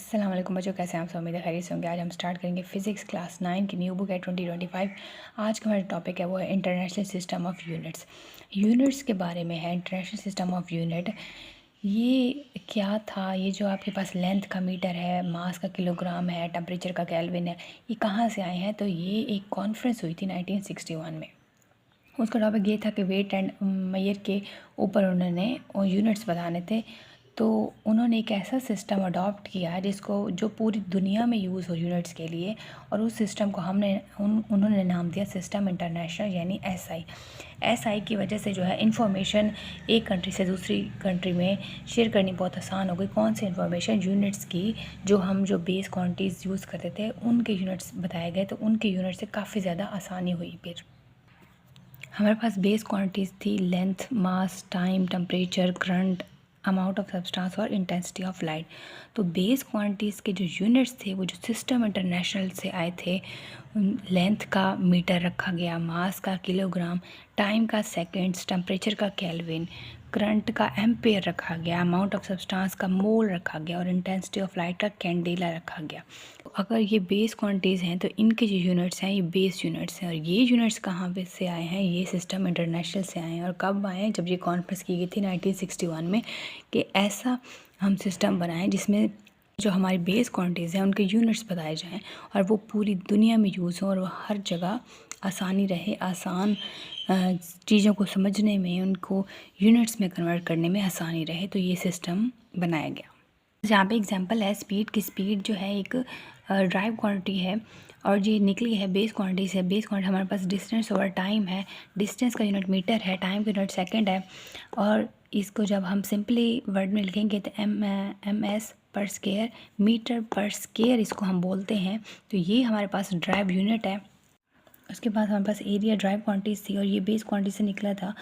अस्सलाम वालेकुम बच्चों, कैसे हैं आप सब। उम्मीद है खैरियत से होंगे। आज हम स्टार्ट करेंगे फिज़िक्स क्लास 9 की न्यू बुक है 2025। आज का हमारा टॉपिक है वो है international system of units. Units के बारे में है। इंटरनेशनल सिस्टम ऑफ यूनिट ये क्या था, ये जो आपके पास लेंथ का मीटर है, मास का किलोग्राम है, टेम्परेचर का केल्विन है, ये कहाँ से आए हैं। तो ये एक कॉन्फ्रेंस हुई थी 1961 में। उसका टॉपिक ये था कि वेट एंड मेयर के ऊपर उन्होंने यूनिट्स बताने थे। तो उन्होंने एक ऐसा सिस्टम अडॉप्ट किया है जिसको जो पूरी दुनिया में यूज़ हो यूनिट्स के लिए, और उस सिस्टम को उन्होंने नाम दिया सिस्टम इंटरनेशनल, यानी एसआई। एसआई की वजह से जो है इंफॉर्मेशन एक कंट्री से दूसरी कंट्री में शेयर करनी बहुत आसान हो गई। कौन सी इंफॉर्मेशन, यूनिट्स की। जो बेस क्वांटिटीज़ यूज़ करते थे उनके यूनिट्स बताए गए, तो उनके यूनिट से काफ़ी ज़्यादा आसानी हुई। फिर हमारे पास बेस क्वांटिटीज़ थी length, mass, time, temperature, current, amount of substance और इंटेंसिटी ऑफ लाइट। तो बेस क्वांटिटीज़ के जो यूनिट्स थे वो जो सिस्टम इंटरनेशनल से आए थे। लेंथ का मीटर रखा गया, मास का किलोग्राम, टाइम का सेकेंड्स, टेम्परेचर का केल्विन, करंट का एम्पेयर रखा गया, अमाउंट ऑफ सब्सटेंस का मोल रखा गया और इंटेंसिटी ऑफ लाइट का कैंडेला रखा गया। तो अगर ये बेस क्वांटिटीज़ हैं तो इनके जो यूनिट्स हैं ये बेस यूनिट्स हैं। और ये यूनिट्स कहाँ पे से आए हैं, ये सिस्टम इंटरनेशनल से आए हैं। और कब आए हैं, जब ये कॉन्फ्रेंस की गई थी 1961 में, कि ऐसा हम सिस्टम बनाएं जिसमें जो हमारी बेस क्वांटिटीज़ हैं उनके यूनिट्स बताए जाएँ और वो पूरी दुनिया में यूज़ हों और वो हर जगह आसानी रहे, आसान चीज़ों को समझने में, उनको यूनिट्स में कन्वर्ट करने में आसानी रहे। तो ये सिस्टम बनाया गया। यहाँ पे एग्जांपल है स्पीड की। स्पीड जो है एक ड्राइव क्वांटिटी है और ये निकली है बेस क्वांटिटी से। बेस क्वांटिटी हमारे पास डिस्टेंस ओवर टाइम है। डिस्टेंस का यूनिट मीटर है, टाइम का यूनिट सेकंड है। और इसको जब हम सिंपली वर्ड में लिखेंगे तो एम एस पर स्क्वायर, मीटर पर स्क्वायर इसको हम बोलते हैं। तो ये हमारे पास ड्राइव यूनिट है। उसके बाद हमारे पास एरिया ड्राइव क्वांटिटीज़ थी और ये बेस क्वांटिटी से निकला था।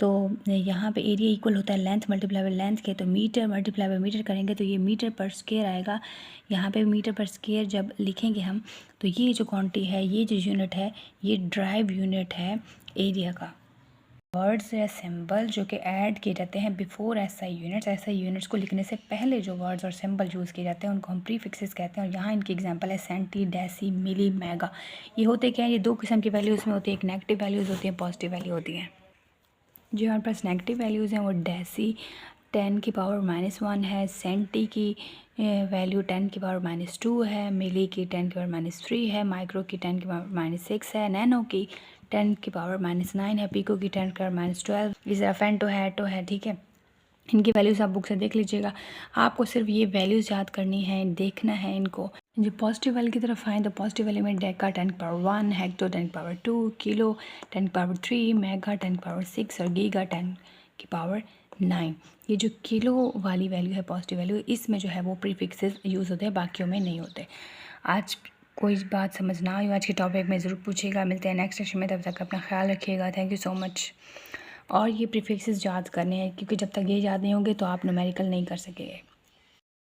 तो यहाँ पे एरिया इक्वल होता है लेंथ मल्टीप्लाई बाय लेंथ के। तो मीटर मल्टीप्लाई बाय मीटर करेंगे तो ये मीटर पर स्क्वायर आएगा। यहाँ पे मीटर पर स्क्वायर जब लिखेंगे हम, तो ये जो क्वांटिटी है, ये जो यूनिट है, ये ड्राइव यूनिट है एरिया का। वर्ड्स या सिंबल जो कि ऐड किए जाते हैं before SI units. SI units को लिखने से पहले जो वर्ड्स और सिंबल यूज़ किए जाते हैं उनको हम प्रीफिक्सेस कहते हैं। और यहाँ इनकी एग्जांपल है सेंटी, डेसी, मिली, मेगा। ये होते क्या है, ये दो किस्म की वैल्यूज़ में होती है। एक नेगेटिव वैल्यूज़ होती हैं, पॉजिटिव वैल्यू होती हैं। जो हमारे पास नेगेटिव वैल्यूज़ हैं वो डेसी 10 की पावर -1 है, सेंटी की वैल्यू 10 की पावर -2 है, मिली की 10 की पावर -3 है, माइक्रो की 10 की पावर -6 है, नैनो की 10 की पावर -9 है, पिको की 10 की पावर -12। इस तरह फेंटो है, एटो है, ठीक है। इनकी वैल्यूज़ आप बुक से देख लीजिएगा। आपको सिर्फ ये वैल्यूज़ याद करनी है, देखना है इनको। जो पॉजिटिव वैल्यू की तरफ आएँ तो पॉजिटिव वैल्यू में डेका 10 की पावर 1, हेक्टो 10 की पावर 2, किलो 10 की पावर 3, मेगा 10 की पावर 6 और गीगा 10 की पावर 9। ये जो किलो वाली वैल्यू है, पॉजिटिव वैल्यू, इसमें जो है वो प्रीफिक्सेस यूज़ होते हैं, बाकियों में नहीं होते। आज कोई बात समझ ना आई आज के टॉपिक में ज़रूर पूछिएगा। मिलते हैं नेक्स्ट सेशन में, तब तक अपना ख्याल रखिएगा। Thank you so much. और ये प्रीफिक्सेस याद करने हैं क्योंकि जब तक ये याद नहीं होंगे तो आप न्यूमेरिकल नहीं कर सकेंगे।